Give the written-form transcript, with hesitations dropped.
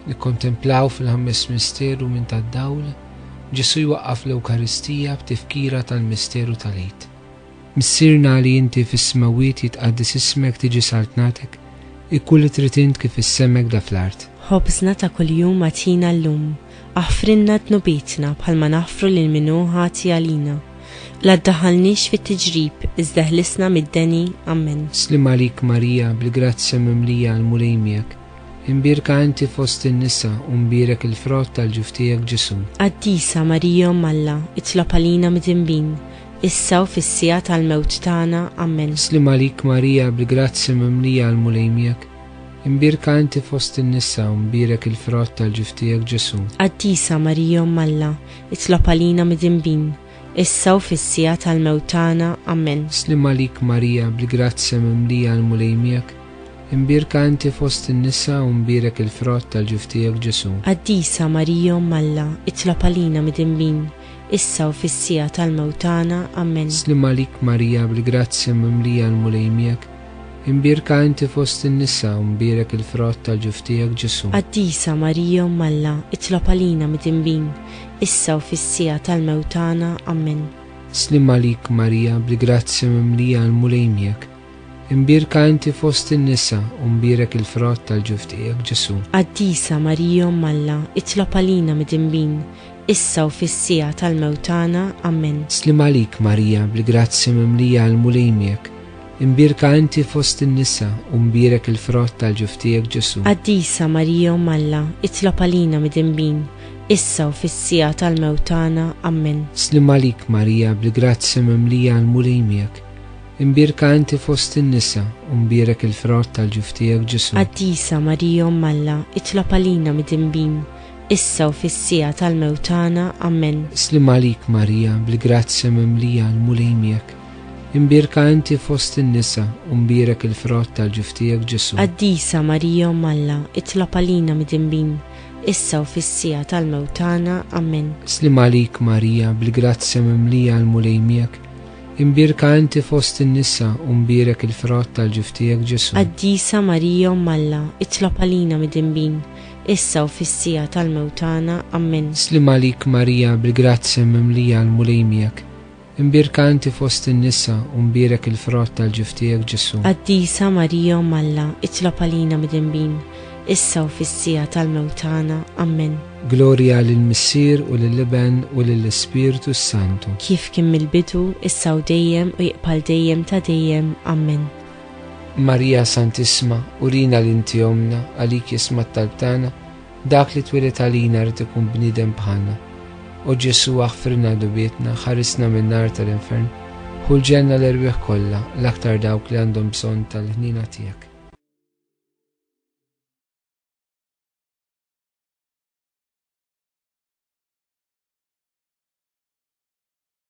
nikkontemplaw fil-ħames misteru minn tad-dawla Ġesu jwaqqaf l-Ewkaristija b'tifkira tal-misteru tal-Eid. Missirna li inti fis-smawiet jitqaddis ismek tiġi saltnatek, ikkun li trid int kif issemmek da fl-art. ħobżna ta' kuljum atina llum, aħfrinna tnubietna bħalma naħfru lil minnu ħati għalina. La ddaħħalniex fit-tiġrib, iżda ħlisna mid-deni, Amen. Slim għalik Marija, bil-grazzja mimlija għal-mulej miegħek. Imbirka inti fost in-nisa u mbirek il-frott tal-ġuftijek Ġesu. Qaddisa Marija Alla, itlob għalina mid-imbin, issa u fis-sija tal-mewt tagħna, Amen. Slim għalik Marija, bil-grazzja mimlija għal-mulej miegħek. Imbirka inti fost in-nisa u mbirek il-frott tal-ġuftijek Ġesu. Qaddisa Marija Alla, itlob għalina mid-imbin, issa u fis-sija tal-mewt tagħna, Amen. Slim għalik Marija, bil-grazzja mimlija għal-mulej miegħek. Imbirka inti fost in-nisa u mbirek il-frott tal-ġuftijek Ġesu. Qaddisa Marija Alla, itlob għalina mid-imbin, issa u fis-sija tal-mewt tagħna, Amen. Slim għalik Marija, bil-grazzja mimlija għal-mulej miegħek. Imbirka inti fost in-nisa u mbirek il-frott tal-ġuftijek Ġesu. Qaddisa Marija Alla, itlob għalina mid-imbin, issa u fis-sija tal-mewt tagħna, Amen. Slim għalik Marija, bil-grazzja mimlija għal-mulej miegħek. Imbirka inti fost in-nisa u mbirek il-frott tal-ġuftijek Ġesu. Qaddisa Marija Alla, itlob għalina mid-imbin, issa u fis-sija tal-mewt tagħna, Amen. Slim għalik Marija, bil-grazzja mimlija għal-mulej miegħek. Imbirka inti fost in-nisa u mbirek il-frott tal-ġuftijek Ġesu. Qaddisa Marija Alla, itlob għalina mid-imbin, issa u fis-sija tal-mewt tagħna, Amen. Slim għalik Marija, bil-grazzja mimlija għal-mulej miegħek. Imbirka inti fost in-nisa u mbirek il-frott tal-ġuftijek Ġesu. Qaddisa Marija Alla, itlob għalina mid-imbin, issa u fis-sija tal-mewt tagħna, Amen. Slim għalik Marija, bil-grazzja mimlija għal-mulej miegħek. Imbirka inti fost in-nisa u mbirek il-frott tal-ġuftijek Ġesu. Qaddisa Marija Alla, itlob għalina mid-imbin, issa u fis-sija tal-mewt tagħna, Amen. Slim għalik Marija, bil-grazzja mimlija għal-mulej miegħek. Imbirka inti fost in-nisa u mbirek il-frott tal-ġuftijek Ġesu. Qaddisa Marija Alla, itlob għalina mid-imbin, issa u fis-sija tal-mewt tagħna, Amen. Slim għalik Marija, bil-grazzja mimlija għal-mulej miegħek. Imbirka inti fost in-nisa u mbirek il-frott tal-ġuftijek Ġesu. Qaddisa Marija Alla, itlob għalina mid-imbin, issa u fis-sija tal-mewt tagħna, Amen. Glorja lill-Missier u lill-Iben u lill-Ispiritu Santu. Kif kien mill-bidu, issa u dejjem u jibqal dejjem ta' dejjem, Amen. Marija Santissima, urina l-inti omna, għalik jisma t-talbtana, dak li twilet għalina rrid ikun bniedem bħalna. O Ġesu aħfirna dubietna, ħarisna minn nar tal-infern, ħulġenna l-erbieħ kollha, l-aktar dawk li għandhom bżonn tal-ħnina tiegħek.